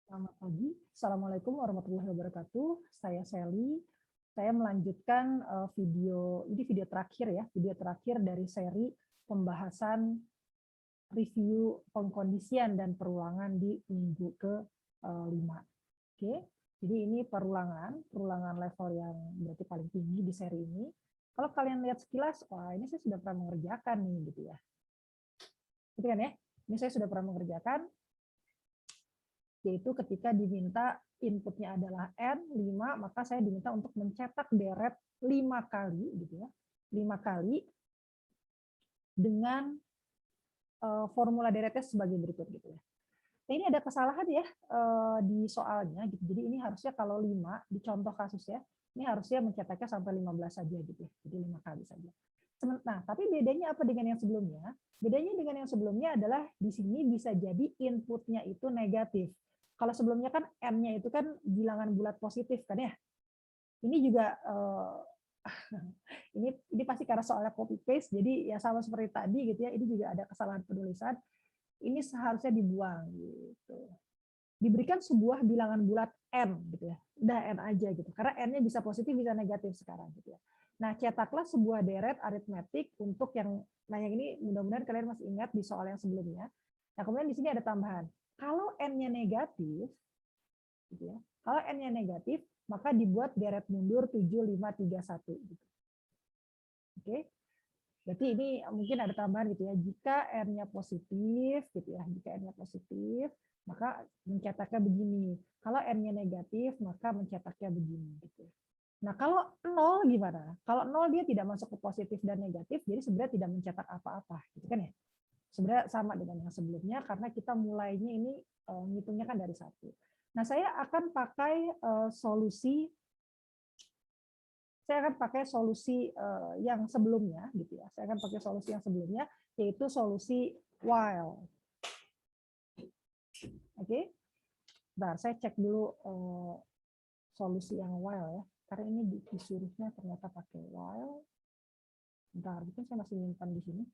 Selamat pagi. Assalamualaikum warahmatullahi wabarakatuh. Saya Sally. Saya melanjutkan video terakhir ya, video terakhir dari seri pembahasan review pengkondisian dan perulangan di minggu ke-5. Oke. Jadi ini perulangan level yang berarti paling tinggi di seri ini. Kalau kalian lihat sekilas, wah ini saya sudah pernah mengerjakan nih gitu ya. Gitu kan ya? Ini saya sudah pernah mengerjakan, yaitu ketika diminta inputnya adalah N5, maka saya diminta untuk mencetak deret 5 kali gitu ya. 5 kali dengan formula deretnya sebagai berikut gitu ya. Nah, ini ada kesalahan ya di soalnya gitu. Jadi ini harusnya kalau 5 di contoh kasusnya, ini harusnya mencetaknya sampai 15 saja gitu ya. Jadi 5 kali saja. Nah, tapi bedanya apa dengan yang sebelumnya? Bedanya dengan yang sebelumnya adalah di sini bisa jadi inputnya itu negatif. Kalau sebelumnya kan N-nya itu kan bilangan bulat positif kan ya. Ini juga ini pasti karena soalnya copy paste, jadi ya sama seperti tadi gitu ya. Ini juga ada kesalahan penulisan. Ini seharusnya dibuang gitu. Diberikan sebuah bilangan bulat N gitu ya. Udah N aja gitu. Karena N-nya bisa positif bisa negatif sekarang gitu ya. Nah, cetaklah sebuah deret aritmetik untuk yang ini mudah-mudahan kalian masih ingat di soal yang sebelumnya. Nah, kemudian di sini ada tambahan. Kalau N-nya negatif gitu ya. Kalau N-nya negatif, maka dibuat deret mundur 7531 gitu. Oke. Berarti ini mungkin ada tambahan gitu ya. Jika N-nya positif gitu ya, jika N-nya positif, maka mencetaknya begini. Kalau N-nya negatif, maka mencetaknya begini gitu. Nah, kalau 0 gimana? Kalau 0 dia tidak masuk ke positif dan negatif, jadi sebenarnya tidak mencetak apa-apa gitu kan ya. Sebenarnya sama dengan yang sebelumnya karena kita mulainya ini ngitungnya kan dari 1. Nah, saya akan pakai solusi yang sebelumnya gitu ya. Saya akan pakai solusi yang sebelumnya, yaitu solusi while. Oke. Bentar, saya cek dulu solusi yang while ya. Karena ini disuruhnya ternyata pakai while. Bentar, mungkin saya masih nyimpan di sini.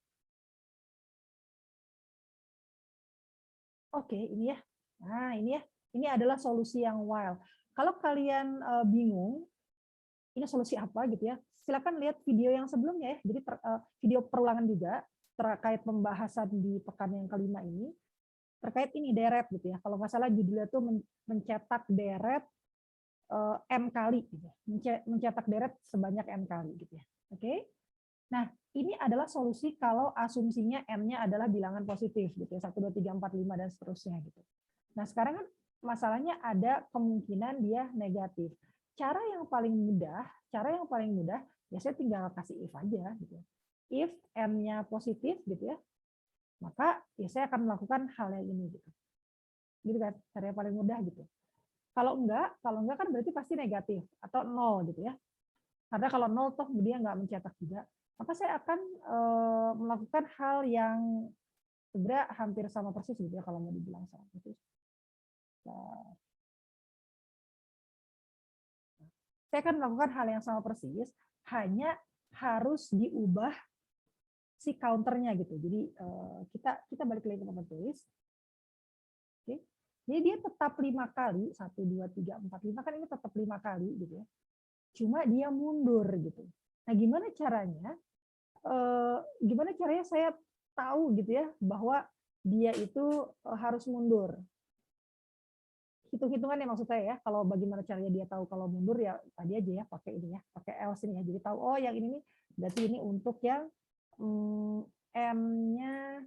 Oke, ini ya. Nah, ini ya. Ini adalah solusi yang while. Kalau kalian bingung, ini solusi apa gitu ya, silakan lihat video yang sebelumnya ya. Jadi video perulangan juga terkait pembahasan di pekan yang kelima ini terkait ini deret gitu ya. Kalau nggak salah judulnya tuh mencetak deret m kali gitu. Mencetak deret sebanyak m kali gitu ya. Oke. Nah, ini adalah solusi kalau asumsinya n-nya adalah bilangan positif gitu ya. 1 2 3 4 5 dan seterusnya gitu. Nah, sekarang kan masalahnya ada kemungkinan dia negatif. Cara yang paling mudah, ya saya tinggal kasih if aja gitu. If n-nya positif gitu ya, maka ya saya akan melakukan hal yang ini gitu. Gitu kan, cara yang paling mudah gitu. Kalau enggak kan berarti pasti negatif atau 0 gitu ya. Karena kalau 0 toh dia nggak mencetak juga, maka saya akan melakukan hal yang sebenarnya hampir sama persis gitu ya kalau mau dibilang sama persis. Saya akan melakukan hal yang sama persis, hanya harus diubah si counternya gitu. Jadi kita balik lagi ke papan tulis. Oke. Jadi dia tetap 5 kali, 1, 2, 3, 4, 5 kan ini tetap 5 kali gitu ya. Cuma dia mundur gitu. Nah, gimana caranya saya tahu gitu ya bahwa dia itu harus mundur. Hitung-hitungan ya maksud saya ya, kalau bagaimana caranya dia tahu kalau mundur ya tadi aja ya pakai ini ya, pakai else ini ya. Jadi tahu oh yang ini nih berarti ini untuk yang M-nya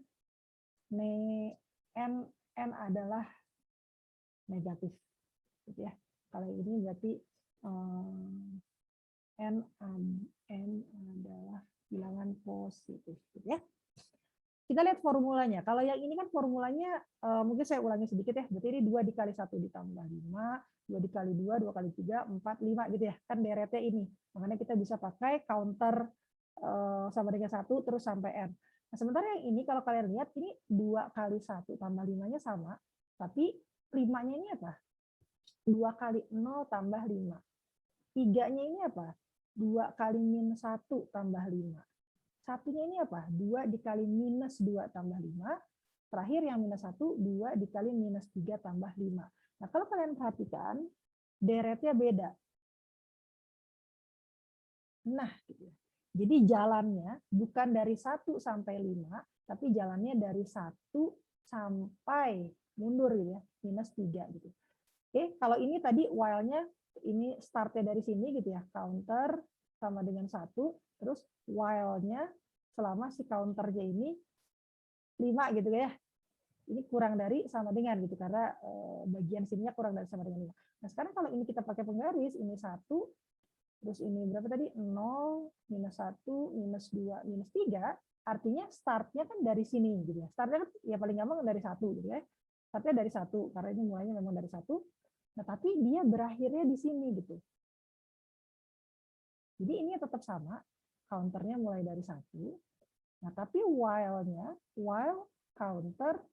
N adalah negatif gitu ya. Kalau ini berarti N adalah bilangan positif gitu ya. Kita lihat formulanya. Kalau yang ini kan formulanya mungkin saya ulangi sedikit ya. Berarti ini 2 dikali 1 ditambah 5, 2 dikali 2, 2 kali 3, 4, 5 gitu ya. Kan deretnya ini. Makanya kita bisa pakai counter sama dengan 1 terus sampai N. Nah, sementara yang ini kalau kalian lihat ini 2 kali 1 tambah 5-nya sama, tapi 5-nya ini apa? 2 kali 0 tambah 5. 3-nya ini apa? 2 kali min 1 tambah 5. Satunya ini apa? 2 dikali minus 2 tambah 5. terakhir yang minus 1, 2 dikali minus 3 tambah 5. Nah, kalau kalian perhatikan, deretnya beda. Nah, gitu. Jadi jalannya bukan dari 1 sampai 5, tapi jalannya dari 1 sampai mundur gitu ya, minus 3 gitu. Oke, kalau ini tadi while-nya ini start-nya dari sini gitu ya, counter sama dengan 1, terus while-nya selama si counter-nya ini 5 gitu ya. Ini kurang dari sama dengan gitu karena bagian sininya kurang dari sama dengan 5. Nah, sekarang kalau ini kita pakai penggaris, ini 1, terus ini berapa tadi? 0, minus 1, minus 2, minus 3, artinya startnya kan dari sini gitu ya. Startnya kan ya paling gampang dari 1 gitu ya. Startnya dari 1 karena ini mulainya memang dari 1. Nah, tapi dia berakhirnya di sini gitu. Jadi ini tetap sama, counternya mulai dari 1. Nah, tapi while-nya, while counter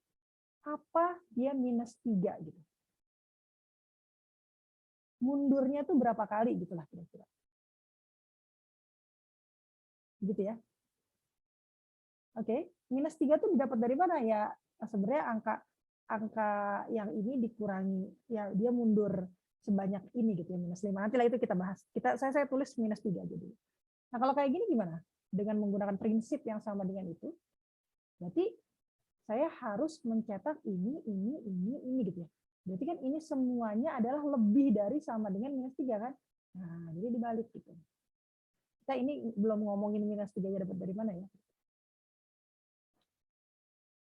apa dia minus 3 gitu. Mundurnya tuh berapa kali gitulah kira-kira. Gitu ya. Oke, minus 3 tuh didapat dari mana ya? Sebenarnya angka yang ini dikurangi, ya dia mundur sebanyak ini gitu ya, minus 5. Nanti lah itu kita bahas. Saya tulis minus 3 aja dulu. Nah, kalau kayak gini gimana? Dengan menggunakan prinsip yang sama dengan itu, berarti saya harus mencetak ini gitu ya. Berarti kan ini semuanya adalah lebih dari sama dengan minus 3 kan? Nah, jadi dibalik gitu. Kita ini belum ngomongin minus 3 dapat dari mana ya.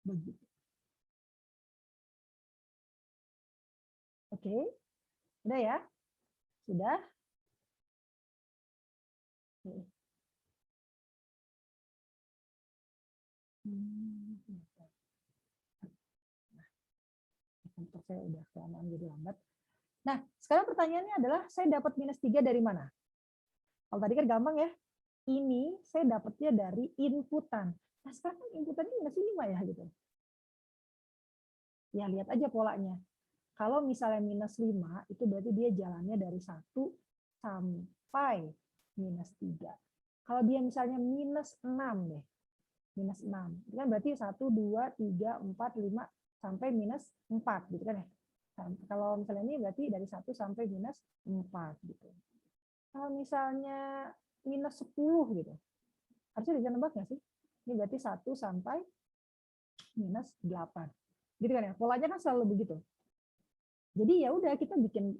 Begitu. Oke. Udah ya? Sudah? Untuk saya udah kelamaan jadi lambat. Nah, sekarang pertanyaannya adalah saya dapat minus 3 dari mana? Kalau tadi kan gampang ya. Ini saya dapatnya dari inputan. Nah, sekarang inputannya minus 5 ya gitu. Ya, lihat aja polanya. Kalau misalnya minus 5, itu berarti dia jalannya dari 1 sampai minus 3. Kalau dia misalnya minus 6 deh. Minus 6. Itu kan berarti 1, 2, 3, 4, 5, sampai minus 4. Gitu kan ya. Kalau misalnya ini berarti dari 1 sampai minus 4. Gitu. Kalau misalnya minus 10 gitu. Harusnya bisa nebak nggak sih? Ini berarti 1 sampai minus 8. Gitu kan ya. Polanya kan selalu begitu. Jadi ya udah kita bikin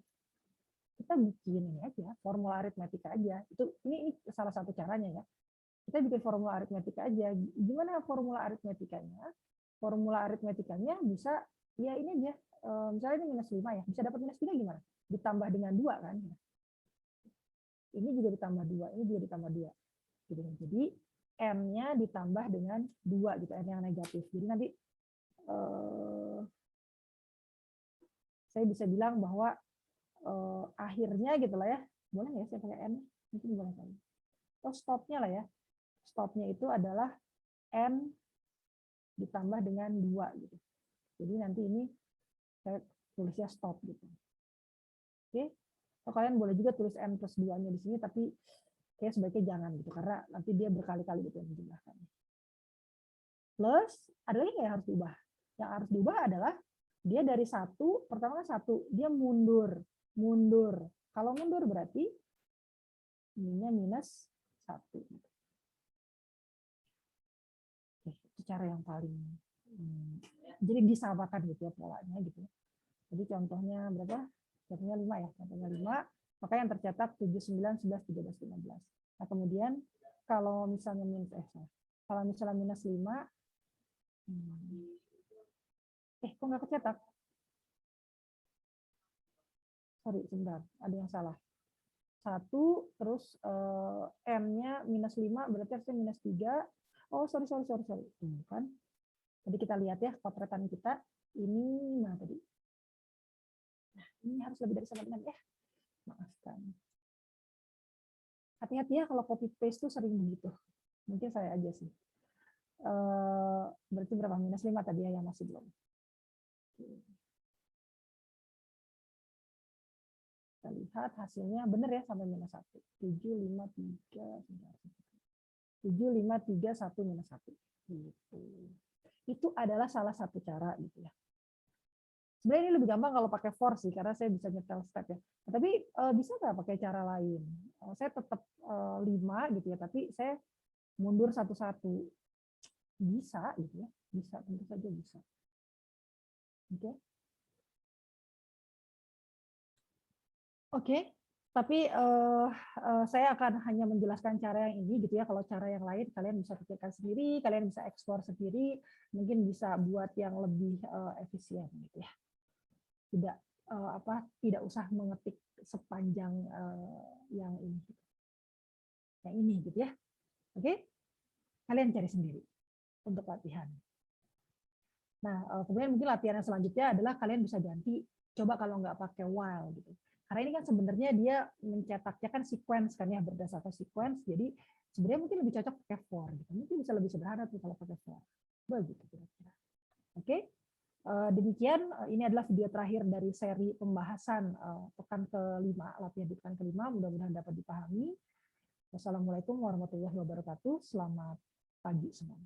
ini aja, formula aritmetika aja. Ini salah satu caranya ya. Kita bikin formula aritmetika aja. Gimana formula aritmetikanya? Formula aritmetikanya bisa ya ini aja. Misalnya ini minus 5 ya. Bisa dapat minus 3 gimana? Ditambah dengan 2 kan. Ini juga ditambah 2, ini juga ditambah 2. Gitu. Jadi n-nya ditambah dengan 2 gitu, n yang negatif. Jadi nanti saya bisa bilang bahwa akhirnya gitu lah ya. Boleh nggak ya saya pakai n? Mungkin boleh kali. Atau stopnya lah ya. Stopnya itu adalah n ditambah dengan 2 gitu. Jadi nanti ini saya tulisnya stop gitu. Oke. Atau kalian boleh juga tulis n plus 2-nya di sini, tapi kayak sebaiknya jangan gitu karena nanti dia berkali-kali gitu yang menjumlahkan. Plus ada lagi yang harus diubah. Yang harus diubah adalah dia dari 1, pertama kan 1, dia mundur. Kalau mundur berarti ininya minus 1. Oke, itu cara yang paling jadi disamakan gitu ya polanya gitu. Jadi contohnya berapa? Contohnya 5 ya. Contohnya 5, maka yang tercetak 7, 9, 11, 13, 15. Nah, kemudian kalau misalnya minus minus 5, kok nggak kecetak? Sorry, sebentar, ada yang salah. 1, terus M-nya minus 5, berarti harusnya minus 3. Oh, sorry. Kan? Jadi kita lihat ya, paparan kita. Ini mana tadi? Nah, ini harus lebih dari sama dengan ya. Maafkan. Hati-hati ya kalau copy paste tuh sering begitu. Mungkin saya aja sih. Berarti berapa? Minus 5 tadi ya yang masih belum. Kita lihat hasilnya benar ya sampai minus 1. 7, 5, 3, 1 minus 1. Gitu. Itu adalah salah satu cara gitu ya. Sebenarnya ini lebih gampang kalau pakai for sih, karena saya bisa nyetel step ya. Nah, tapi bisa nggak pakai cara lain? Saya tetap 5 gitu ya, tapi saya mundur satu-satu. Bisa gitu ya, bisa, tentu saja bisa. Oke. Oke, tapi saya akan hanya menjelaskan cara yang ini gitu ya. Kalau cara yang lain kalian bisa pikirkan sendiri, kalian bisa eksplor sendiri, mungkin bisa buat yang lebih efisien gitu ya. Tidak tidak usah mengetik sepanjang yang ini, yang ini gitu ya. Oke, kalian cari sendiri untuk latihan. Nah, kemudian mungkin latihan yang selanjutnya adalah kalian bisa ganti, coba kalau nggak pakai while gitu. Karena ini kan sebenarnya dia mencetaknya kan sequence kan ya, berdasarkan sequence. Jadi sebenarnya mungkin lebih cocok pakai for gitu. Mungkin bisa lebih sederhana tuh kalau pakai for. Begitu kira-kira. Oke. Demikian ini adalah video terakhir dari seri pembahasan pekan kelima, latihan di pekan kelima. Mudah-mudahan dapat dipahami. Wassalamualaikum warahmatullahi wabarakatuh. Selamat pagi semuanya.